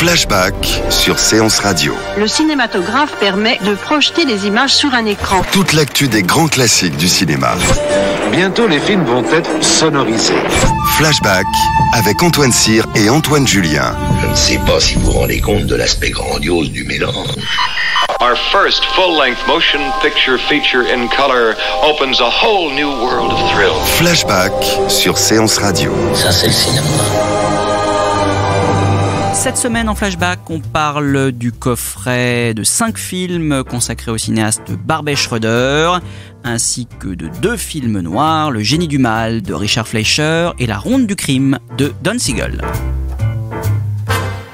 Flashback sur Séance Radio. Le cinématographe permet de projeter des images sur un écran. Toute l'actu des grands classiques du cinéma. Bientôt, les films vont être sonorisés. Flashback avec Antoine Cyr et Antoine Julien. Je ne sais pas si vous vous rendez compte de l'aspect grandiose du mélange. Our first full-length motion picture feature in color opens a whole new world of thrill. Flashback sur Séance Radio. Ça, c'est le cinéma. Cette semaine en Flashback, on parle du coffret de 5 films consacrés au cinéaste Barbet Schroeder, ainsi que de 2 films noirs, Le Génie du mal de Richard Fleischer et La Ronde du crime de Don Siegel.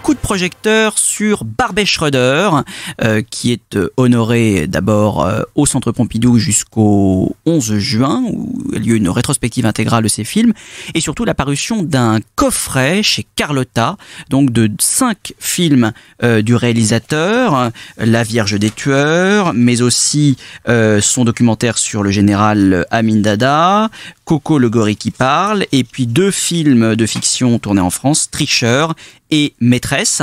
Coup de projecteur sur Barbet Schroeder, qui est honoré d'abord au Centre Pompidou jusqu'au 11 juin, où a lieu une rétrospective intégrale de ses films, et surtout la parution d'un coffret chez Carlotta, donc de 5 films du réalisateur, La Vierge des tueurs, mais aussi son documentaire sur le général Amin Dada, Coco le gorille qui parle, et puis 2 films de fiction tournés en France, Tricheur et Maîtresse.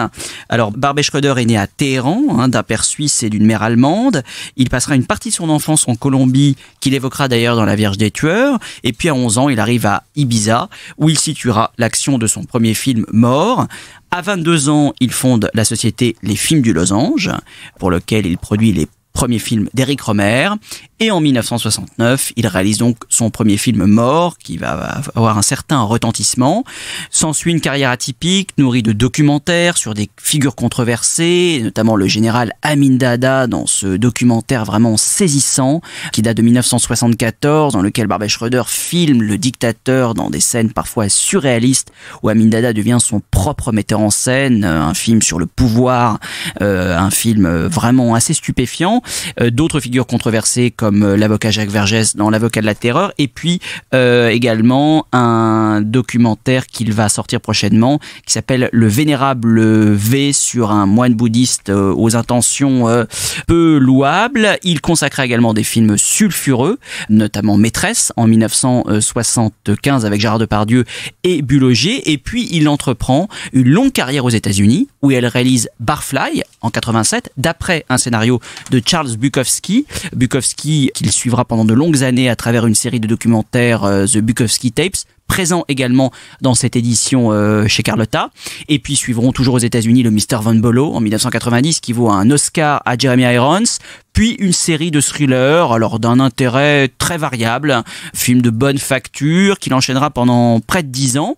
Alors, Barbet Schroeder est né à Téhéran, d'un père suisse et d'une mère allemande. Il passera une partie de son enfance en Colombie, qu'il évoquera d'ailleurs dans La Vierge des tueurs. Et puis à 11 ans, il arrive à Ibiza, où il situera l'action de son premier film Mort. À 22 ans, il fonde la société Les Films du Losange, pour lequel il produit les premiers films d'Éric Rohmer. Et en 1969, il réalise donc son premier film Mort, qui va avoir un certain retentissement. S'ensuit une carrière atypique, nourrie de documentaires sur des figures controversées, notamment le général Amin Dada, dans ce documentaire vraiment saisissant, qui date de 1974, dans lequel Barbet Schroeder filme le dictateur dans des scènes parfois surréalistes, où Amin Dada devient son propre metteur en scène, un film sur le pouvoir, un film vraiment assez stupéfiant. D'autres figures controversées comme l'avocat Jacques Vergès dans L'avocat de la terreur, et puis également un documentaire qu'il va sortir prochainement qui s'appelle Le Vénérable V, sur un moine bouddhiste aux intentions peu louables. Il consacra également des films sulfureux, notamment Maîtresse en 1975 avec Gérard Depardieu et Bulogier, et puis il entreprend une longue carrière aux États-Unis où elle réalise Barfly en 87 d'après un scénario de Charles Bukowski qu'il suivra pendant de longues années à travers une série de documentaires The Bukowski Tapes, présent également dans cette édition chez Carlotta. Et puis suivront toujours aux États-Unis le Mr. Von Bolo en 1990 qui vaut un Oscar à Jeremy Irons, puis une série de thrillers, alors d'un intérêt très variable, film de bonne facture qu'il enchaînera pendant près de 10 ans.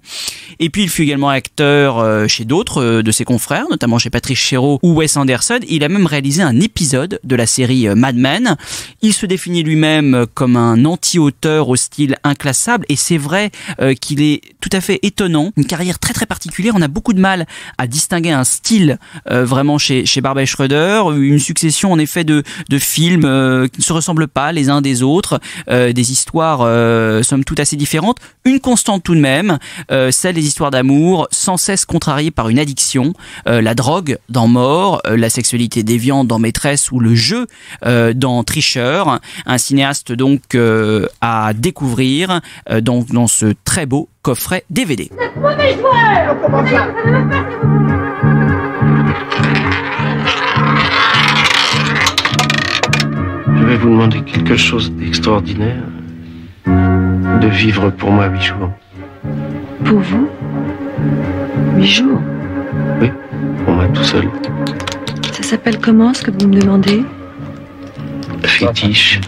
Et puis il fut également acteur chez d'autres de ses confrères, notamment chez Patrice Chéreau ou Wes Anderson. Il a même réalisé un épisode de la série Mad Men. Il se définit lui-même comme un anti-auteur au style inclassable, et c'est vrai qu'il est tout à fait étonnant, une carrière très très particulière. On a beaucoup de mal à distinguer un style vraiment chez Barbet Schroeder, une succession en effet de films qui ne se ressemblent pas les uns des autres, des histoires somme toute assez différentes. Une constante tout de même, celle des histoires d'amour sans cesse contrariées par une addiction, la drogue dans Mort, la sexualité déviante dans Maîtresse ou le jeu dans Tricheur. Un cinéaste donc à découvrir dans ce très beau coffret DVD. Je vais vous demander quelque chose d'extraordinaire. De vivre pour moi 8 jours. Pour vous 8 jours? Oui, pour moi tout seul. Ça s'appelle comment, ce que vous me demandez? Fétiche,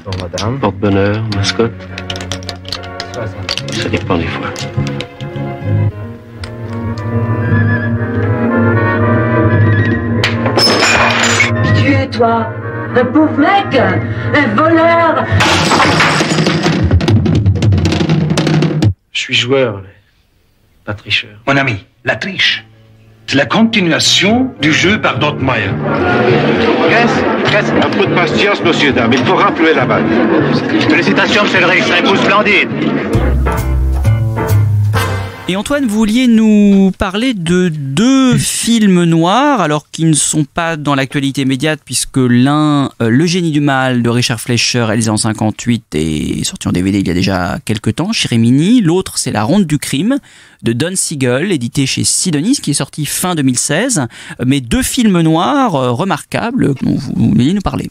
porte-bonheur, mascotte. Ça dépend des fois. Tu es toi, un pauvre mec, un voleur. Je suis joueur, pas tricheur. Mon ami, la triche, c'est la continuation du jeu par d'autres moyens. Qu'est-ce un peu de patience, monsieur, dame. Il faut rappeler la balle. Félicitations, monsieur le riche, un coup splendide. Et Antoine, vous vouliez nous parler de 2 films noirs, alors qui ne sont pas dans l'actualité immédiate, puisque l'un, Le Génie du Mal de Richard Fleischer, réalisé en 58 et sorti en DVD il y a déjà quelques temps, chez Rimini. L'autre, c'est La Ronde du Crime de Don Siegel, édité chez Sidonis, qui est sorti fin 2016. Mais 2 films noirs remarquables dont vous vouliez nous parler.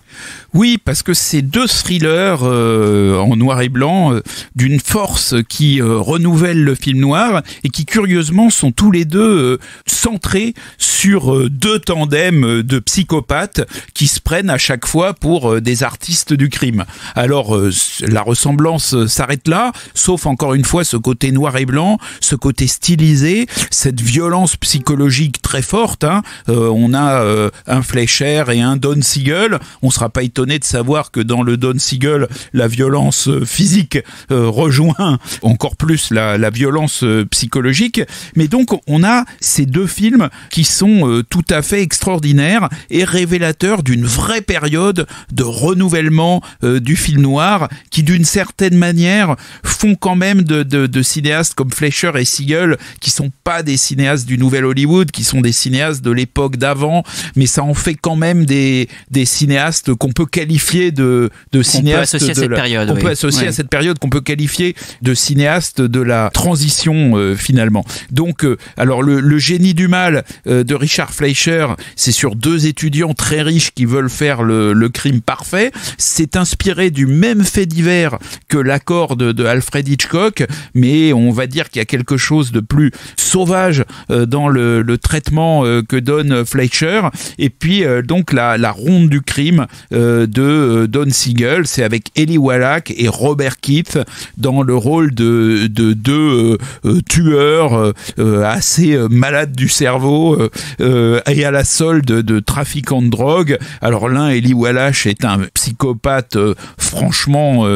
Oui, parce que c'est 2 thrillers en noir et blanc d'une force qui renouvelle le film noir et qui curieusement sont tous les 2 centrés sur 2 tandems de psychopathes qui se prennent à chaque fois pour des artistes du crime. Alors la ressemblance s'arrête là, sauf encore une fois ce côté noir et blanc, ce côté stylisé, cette violence psychologique très forte. On a un Fleischer et un Don Siegel. On sera pas étonné de savoir que dans le Don Siegel, la violence physique rejoint encore plus la violence psychologique. Mais donc on a ces 2 films qui sont tout à fait extraordinaires et révélateurs d'une vraie période de renouvellement du film noir qui d'une certaine manière font quand même de cinéastes comme Fleischer et Siegel qui sont pas des cinéastes du nouvel Hollywood, qui sont des cinéastes de l'époque d'avant, mais ça en fait quand même des cinéastes qu'on peut qualifier de cinéastes à cette période, peut associer à cette période, qu'on peut qualifier de cinéastes de la transition finalement. Donc alors le Génie du Mal de Richard Fleischer, c'est sur 2 étudiants très riches qui veulent faire le crime parfait. C'est inspiré du même fait divers que L'accord de Alfred Hitchcock, mais on va dire qu'il y a quelque chose de plus sauvage dans le traitement que donne Fleischer. Et puis donc la Ronde du Crime de Don Siegel, c'est avec Eli Wallach et Robert Keith dans le rôle de 2 tueurs assez malades du cerveau et à la solde de trafiquants de drogue. Alors l'un, Eli Wallach, est un psychopathe franchement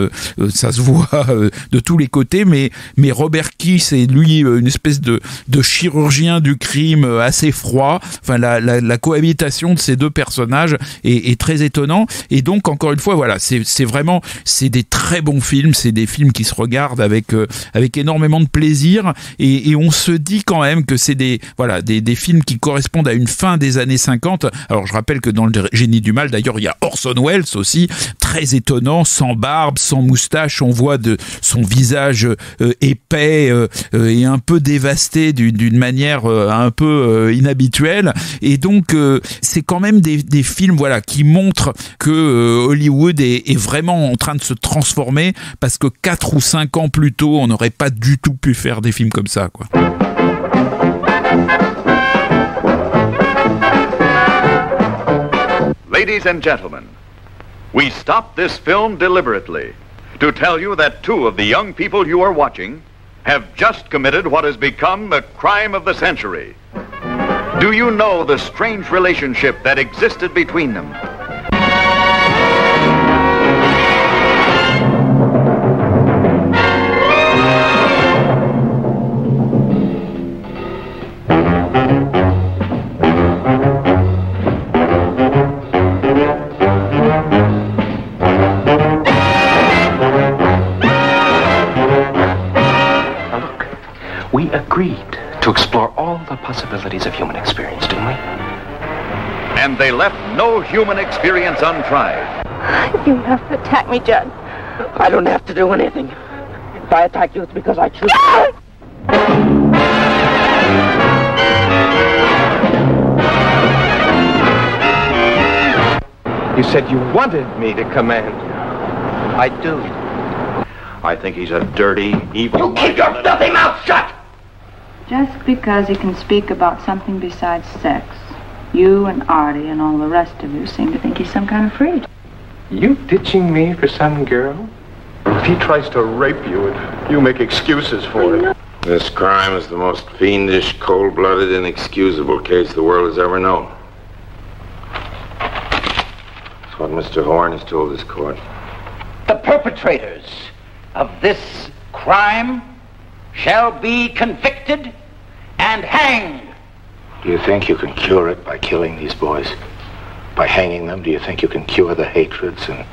ça se voit de tous les côtés, mais Robert Keith est lui une espèce de chirurgien du crime assez froid. Enfin la cohabitation de ces 2 personnages est très étonnant. Et donc encore une fois voilà, c'est vraiment des très bons films, c'est des films qui se regardent avec énormément de plaisir et on se dit quand même que c'est des films qui correspondent à une fin des années 50. Alors je rappelle que dans Le Génie du Mal d'ailleurs il y a Orson Welles aussi, très étonnant, sans barbe, sans moustache, on voit de son visage épais et un peu dévasté d'une manière un peu inhabituelle. Et donc c'est quand même des films qui montrent que Hollywood est vraiment en train de se transformer, parce que 4 ou 5 ans plus tôt on n'aurait pas du tout pu faire des films comme ça, quoi. Ladies and gentlemen, we stopped this film deliberately to tell you that 2 of the young people you are watching have just committed what has become the crime of the century. Do you know the strange relationship that existed between them? Agreed to explore all the possibilities of human experience, didn't we? And they left no human experience untried. You have to attack me, Judd. I don't have to do anything. If I attack you, it's because I choose. You said you wanted me to command you. I do. I think he's a dirty, evil... You keep your filthy mouth shut! Just because he can speak about something besides sex, you and Artie and all the rest of you seem to think he's some kind of freak. You ditching me for some girl? If he tries to rape you, you make excuses for it. This crime is the most fiendish, cold-blooded, inexcusable case the world has ever known. That's what Mr. Horn has told his court. The perpetrators of this crime shall be convicted and hanged. Do you think you can cure it by killing these boys? By hanging them, do you think you can cure the hatreds and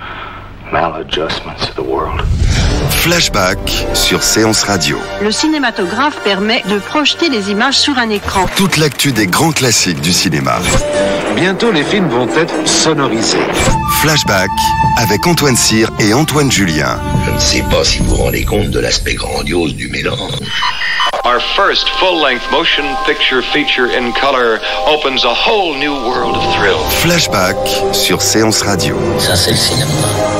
maladjustments of the world? Flashback sur Séance Radio. Le cinématographe permet de projeter les images sur un écran. Toute l'actu des grands classiques du cinéma. Bientôt, les films vont être sonorisés. Flashback avec Antoine Cyr et Antoine Julien. Je ne sais pas si vous vous rendez compte de l'aspect grandiose du mélange. Our first full-length motion picture feature in color opens a whole new world of thrill. Flashback sur Séance Radio. Ça, c'est le cinéma.